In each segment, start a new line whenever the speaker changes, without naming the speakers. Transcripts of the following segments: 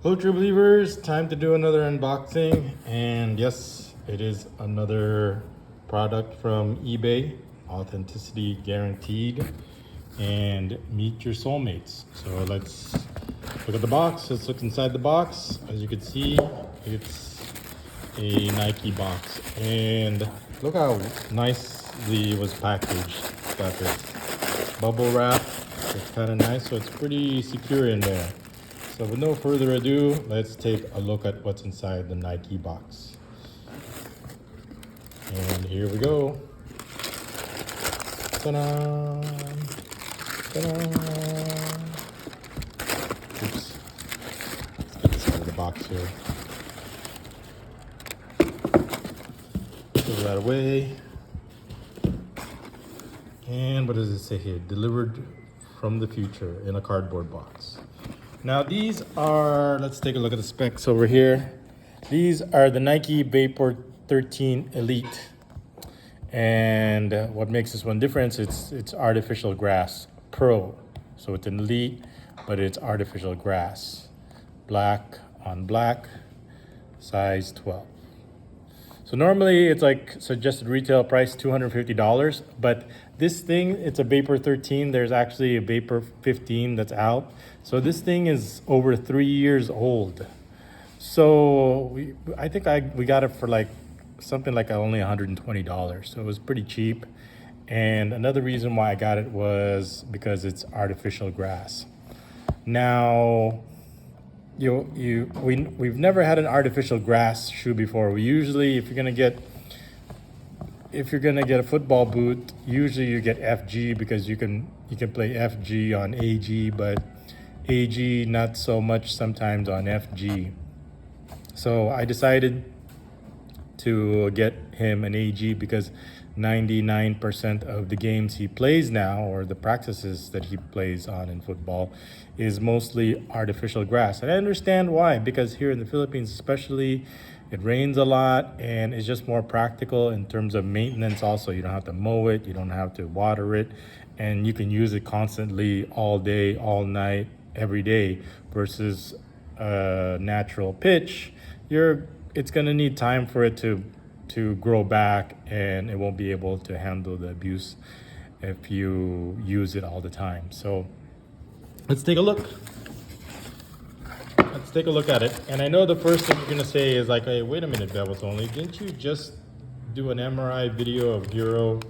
Hello, true believers. Time to do another unboxing. And yes, it is another product from eBay. Authenticity guaranteed. And meet your soulmates. So let's look at the box. Let's look inside the box. As you can see, it's a Nike box. And look how nicely it was packaged. Got this bubble wrap. It's kind of nice. So it's pretty secure in there. So with no further ado, let's take a look at what's inside the Nike box. And here we go. Ta-da! Ta-da! Oops. Let's get this out of the box here. Throw that away. And what does it say here? Delivered from the future in a cardboard box. Now these are, let's take a look at the specs over here. These are the Nike Vapor 13 Elite. And what makes this one different, it's artificial grass Pro. So it's an Elite, but it's artificial grass. Black on black, size 12. So normally it's like suggested retail price $250, but this thing, it's a Vapor 13. There's actually a Vapor 15 that's out. So this thing is over 3 years old. So I think we got it for like something like only $120. So it was pretty cheap. And another reason why I got it was because it's artificial grass. Now, we've never had an artificial grass shoe before. We usually, if you're gonna get a football boot, usually you get FG because you can play FG on AG, but AG not so much sometimes on FG. So I decided to get him an AG because 99% of the games he plays now, or the practices that he plays on in football, is mostly artificial grass. And I understand why, because here in the Philippines especially, it rains a lot and it's just more practical in terms of maintenance also. You don't have to mow it, you don't have to water it, and you can use it constantly all day, all night, every day, versus a natural pitch. It's gonna need time for it to grow back, and it won't be able to handle the abuse if you use it all the time. So let's take a look. Let's take a look at it. And I know the first thing you're gonna say is like, hey, wait a minute, Bebots Only. Didn't you just do an MRI video of Hero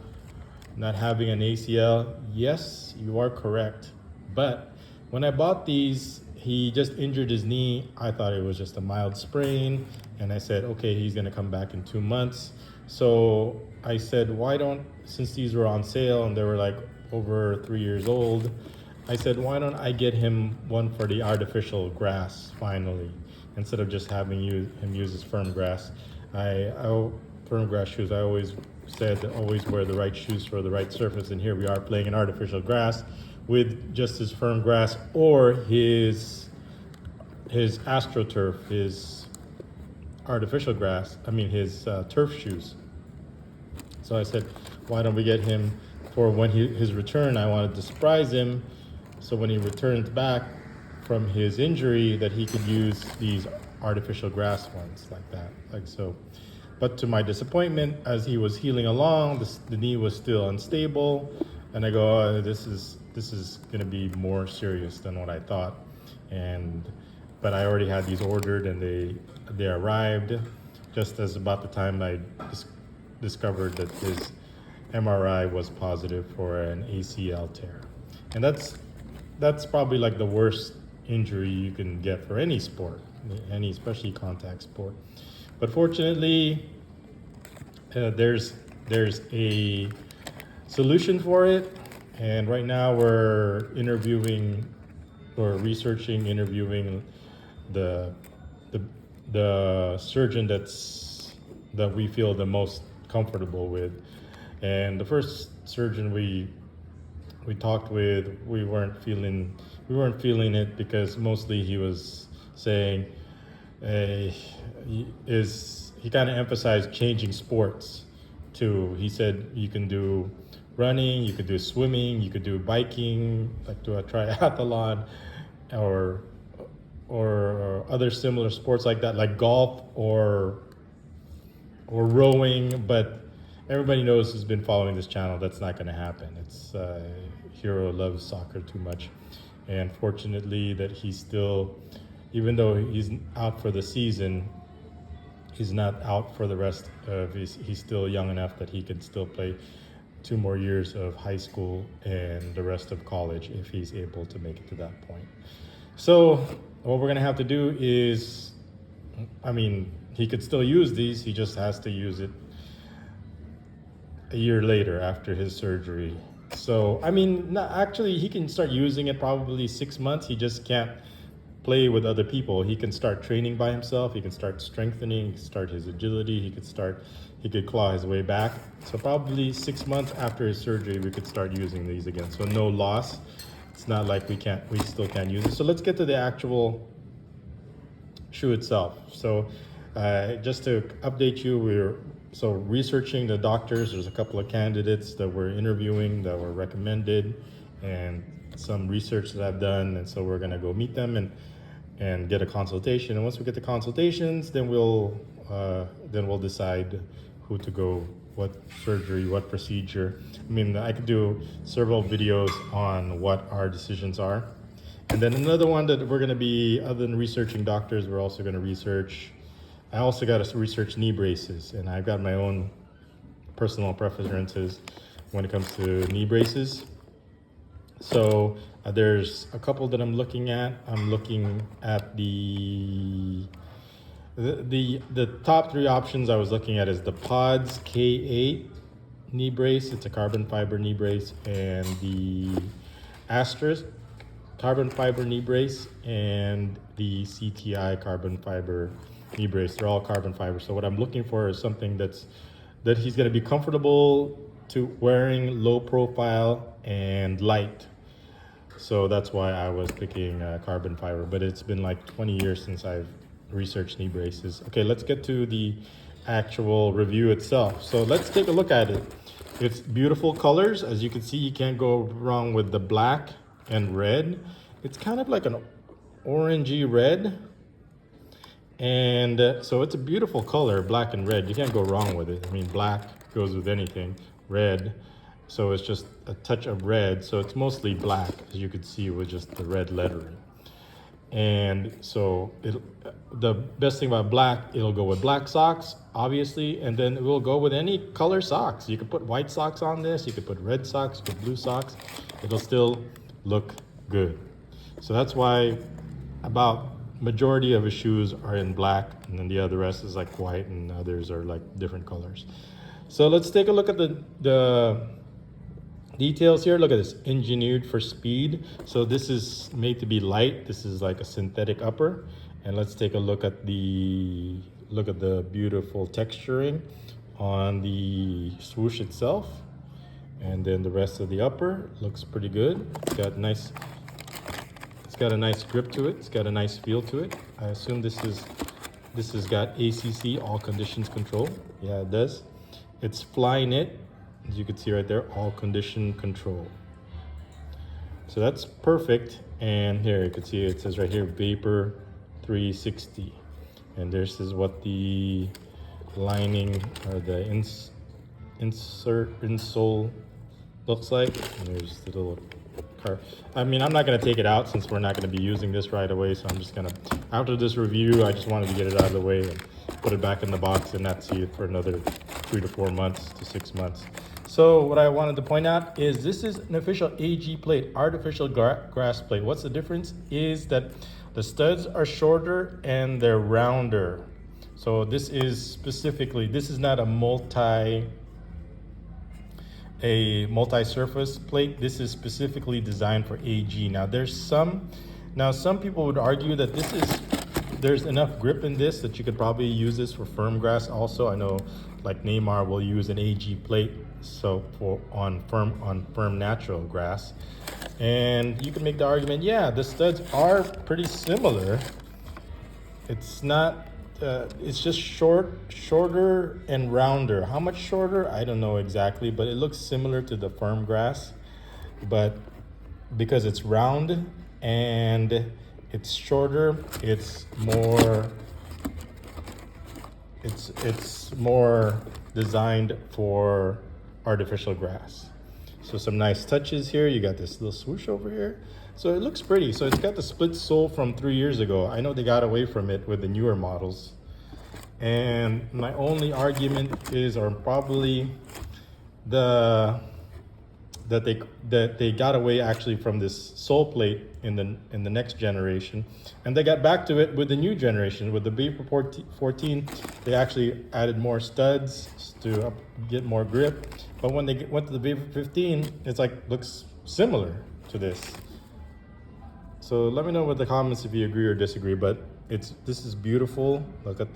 not having an ACL? Yes, you are correct. But when I bought these, he just injured his knee. I thought it was just a mild sprain. And I said, okay, he's gonna come back in 2 months. So I said, since these were on sale and they were like over 3 years old, I said, why don't I get him one for the artificial grass finally, instead of just having him use his firm grass. Firm grass shoes, I always said to always wear the right shoes for the right surface. And here we are playing in artificial grass with just his firm grass or his AstroTurf, his artificial grass, his turf shoes. So I said, why don't we get him for when his return? I wanted to surprise him, so when he returns back from his injury, that he could use these artificial grass ones like that, like so. But to my disappointment, as he was healing along, the knee was still unstable, and I go, oh, this is gonna be more serious than what I thought. But I already had these ordered, and they arrived just as about the time I discovered that his MRI was positive for an ACL tear. And that's probably like the worst injury you can get for any sport, especially contact sport. But fortunately, there's a solution for it. And right now we're interviewing the surgeon that we feel the most comfortable with. And the first surgeon we talked with, we weren't feeling it, because mostly he was saying he kind of emphasized changing sports too. He said you can do running, you could do swimming, you could do biking, like do a triathlon, or or other similar sports like that, like golf or rowing, but everybody knows who's been following this channel that's not going to happen. It's Hero loves soccer too much, and fortunately that he's still, even though he's out for the season, he's not out for the rest of he's still young enough that he can still play 2 more years of high school and the rest of college if he's able to make it to that point. So what we're gonna have to do is, I mean, he could still use these, he just has to use it a year later after his surgery. So, I mean, actually he can start using it probably 6 months, he just can't play with other people. He can start training by himself, he can start strengthening, he can start his agility, he could claw his way back. So probably 6 months after his surgery, we could start using these again. So no loss. It's not like we still can't use it. So let's get to the actual shoe itself. So just to update you, we're researching the doctors. There's a couple of candidates that we're interviewing that were recommended, and some research that I've done. And so we're gonna go meet them and get a consultation. And once we get the consultations, then we'll decide who to go, what surgery, what procedure. I mean, I could do several videos on what our decisions are. And then another one that we're gonna be, other than researching doctors, we're also gonna research, I also got to research knee braces, and I've got my own personal preferences when it comes to knee braces. So there's a couple that I'm looking at. I'm looking at the top 3 options I was looking at is the Pods K8 knee brace. It's a carbon fiber knee brace, and the Asterisk carbon fiber knee brace, and the CTI carbon fiber knee brace. They're all carbon fiber. So what I'm looking for is something that he's going to be comfortable to wearing, low profile and light. So that's why I was picking carbon fiber, but it's been like 20 years since I've researched knee braces. Okay, let's get to the actual review itself. So let's take a look at it. It's beautiful colors. As you can see, you can't go wrong with the black and red. It's kind of like an orangey red. And so it's a beautiful color, black and red. You can't go wrong with it. I mean, black goes with anything, red. So it's just a touch of red. So it's mostly black, as you could see with just the red lettering. And so the best thing about black, it'll go with black socks, obviously, and then it will go with any color socks. You could put white socks on this, you could put red socks, you could put blue socks. It'll still look good. So that's why about majority of his shoes are in black, and then the other rest is like white, and others are like different colors. So let's take a look at the details here. Look at this, engineered for speed. So this is made to be light. This is like a synthetic upper. And let's take a look at the beautiful texturing on the swoosh itself. And then the rest of the upper looks pretty good. It's got a nice grip to it. It's got a nice feel to it. I assume this has got ACC, all conditions control. Yeah, it does. It's fly knit, as you can see right there, all condition control. So that's perfect. And here you can see it says right here, Vapor 360. And this is what the lining or the insole looks like. And there's the little car. I mean, I'm not going to take it out since we're not going to be using this right away. So I'm just going to, after this review, I just wanted to get it out of the way and put it back in the box and not see it for another 3 to 4 months to 6 months. So what I wanted to point out is this is an official AG plate, artificial grass plate. What's the difference is that the studs are shorter and they're rounder. So this is not a multi-surface plate. This is specifically designed for AG. Now some people would argue that there's enough grip in this that you could probably use this for firm grass also. I know like Neymar will use an AG plate so on firm natural grass. And you can make the argument, yeah, the studs are pretty similar. It's not it's just shorter and rounder. How much shorter? I don't know exactly, but it looks similar to the firm grass. But because it's round and It's shorter. It's more designed for artificial grass. So some nice touches here. You got this little swoosh over here. So it looks pretty. So it's got the split sole from 3 years ago. I know they got away from it with the newer models. And my only argument is, or probably that they got away actually from this sole plate in the next generation, and they got back to it with the new generation. With the Vapor 14, they actually added more studs to get more grip. But when they went to the Vapor 15, it's like looks similar to this. So let me know in the comments if you agree or disagree. But this is beautiful. Look at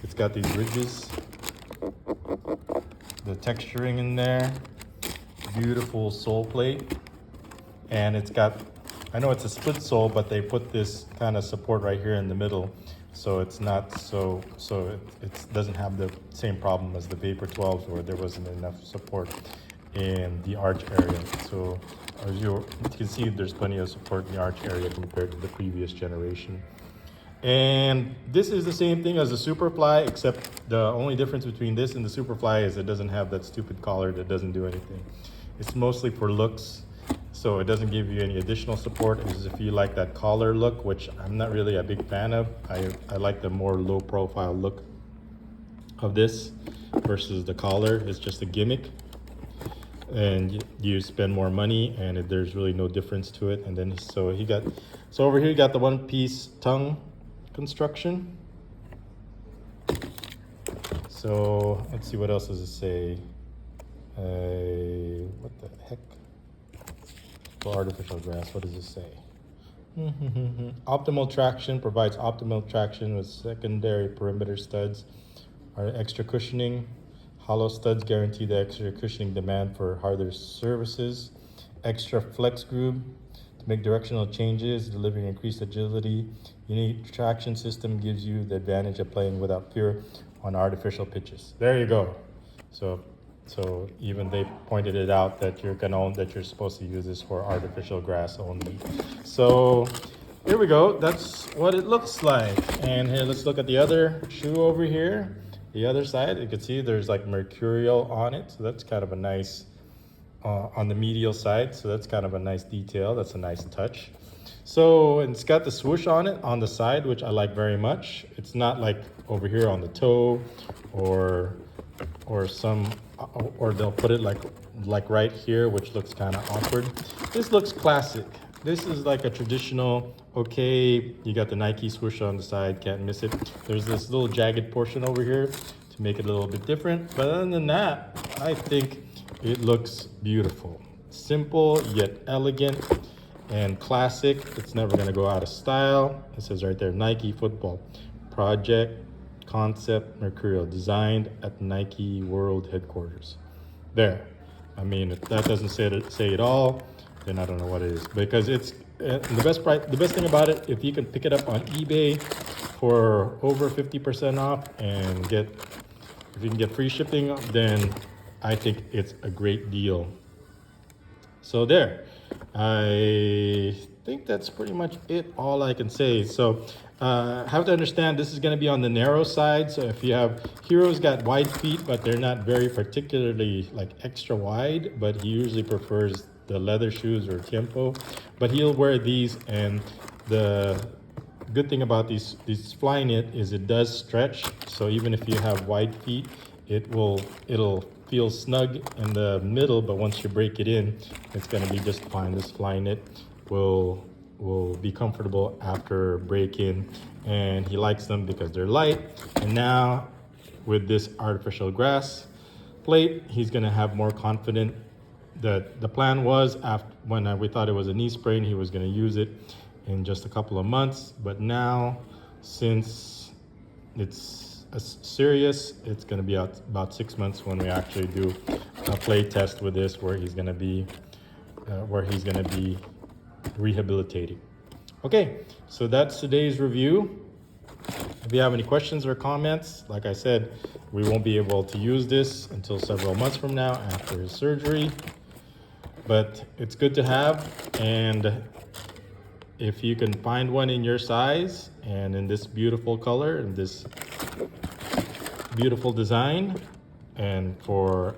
it's got these ridges, the texturing in there. Beautiful sole plate, and it's got, I know it's a split sole, but they put this kind of support right here in the middle, so it's not it doesn't have the same problem as the Vapor 12s where there wasn't enough support in the arch area. So as you can see, there's plenty of support in the arch area compared to the previous generation. And this is the same thing as the Superfly, except the only difference between this and the Superfly is it doesn't have that stupid collar that doesn't do anything. It's mostly for looks, so it doesn't give you any additional support. As if you like that collar look, which I'm not really a big fan of. I like the more low profile look of this versus the collar. It's just a gimmick, and you spend more money, and there's really no difference to it. And then so over here you got the one-piece tongue construction. So let's see, what else does it say? What the heck? For artificial grass, what does it say? Optimal traction, provides optimal traction with secondary perimeter studs or extra cushioning. Hollow studs guarantee the extra cushioning demand for harder surfaces. Extra flex groove to make directional changes, delivering increased agility. Unique traction system gives you the advantage of playing without fear on artificial pitches. There you go. So even they pointed it out that you're supposed to use this for artificial grass only. So here we go. That's what it looks like. And here, let's look at the other shoe over here. The other side, you can see there's like mercurial on it. So that's kind of a nice, on the medial side. So that's kind of a nice detail. That's a nice touch. So it's got the swoosh on it on the side, which I like very much. It's not like over here on the toe or they'll put it like right here, which looks kind of awkward. This looks classic. This is like a traditional, okay, you got the Nike swoosh on the side, can't miss it. There's this little jagged portion over here to make it a little bit different. But other than that, I think it looks beautiful. Simple yet elegant and classic. It's never gonna go out of style. It says right there, Nike Football Project Concept Mercurial, designed at Nike World Headquarters. There. I mean, if that doesn't say it all, then I don't know what it is. Because it's the best price. The best thing about it, if you can pick it up on eBay for over 50% off and if you can get free shipping, then I think it's a great deal. So there. I think that's pretty much it, all I can say. So have to understand, this is going to be on the narrow side. So if you have, Hero's got wide feet, but they're not very particularly like extra wide, but he usually prefers the leather shoes or Tiempo, but he'll wear these. And the good thing about these Flyknit is it does stretch. So even if you have wide feet, it'll feel snug in the middle, but once you break it in, it's going to be just fine. This Flyknit will be comfortable after break-in, and he likes them because they're light. And now with this artificial grass plate, he's going to have more confidence. That the plan was, after when we thought it was a knee sprain, he was going to use it in just a couple of months, but now since it's serious, it's going to be about 6 months when we actually do a play test with this, where he's going to be rehabilitating. Okay, so that's today's review. If you have any questions or comments, like I said, we won't be able to use this until several months from now after his surgery, but it's good to have. And if you can find one in your size and in this beautiful color and this beautiful design, and for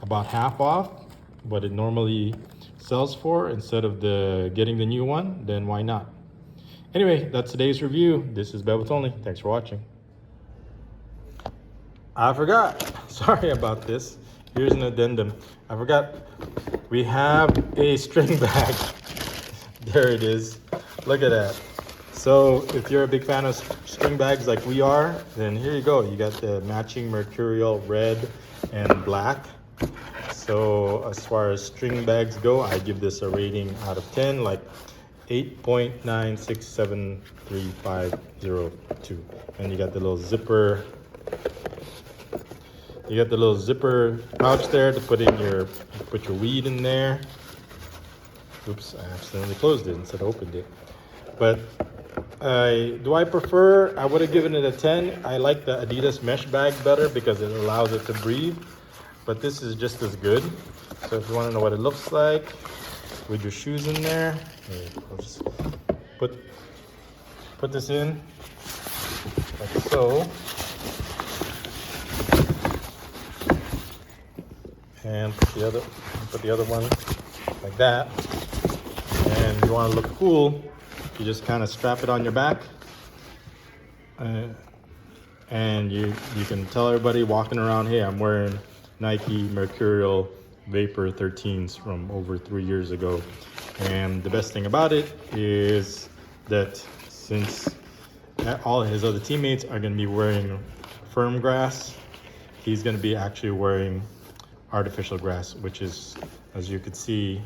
about half off what it normally sells for instead of getting the new one, then why not? Anyway, that's today's review. This is bebotsonly. Thanks for watching. I forgot. Sorry about this. Here's an addendum. I forgot. We have a string bag. There it is. Look at that. So if you're a big fan of string bags like we are, then here you go. You got the matching mercurial red and black. So as far as string bags go, I give this a rating out of 10, like 8.967350. And you got the little zipper. You got the little zipper pouch there to put your weed in there. Oops, I accidentally closed it instead of opened it. But do I prefer? I would have given it a 10. I like the Adidas mesh bag better because it allows it to breathe. But this is just as good. So if you want to know what it looks like with your shoes in there, I'll just put this in like so. And put the other one like that. And you want to look cool, you just kind of strap it on your back, and you can tell everybody walking around, hey, I'm wearing Nike Mercurial Vapor 13s from over 3 years ago. And the best thing about it is that since all his other teammates are going to be wearing firm grass, he's going to be actually wearing artificial grass, which is, as you can see,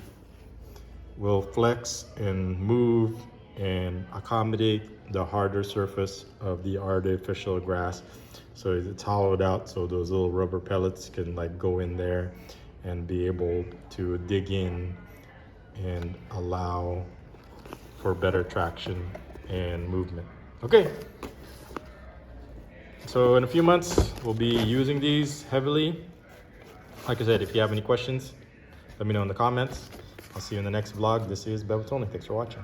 will flex and move and accommodate the harder surface of the artificial grass. So it's hollowed out, so those little rubber pellets can like go in there and be able to dig in and allow for better traction and movement. Okay, so in a few months we'll be using these heavily. Like I said, if you have any questions, let me know in the comments. I'll see you in the next vlog. This is bebotsonly. Thanks for watching.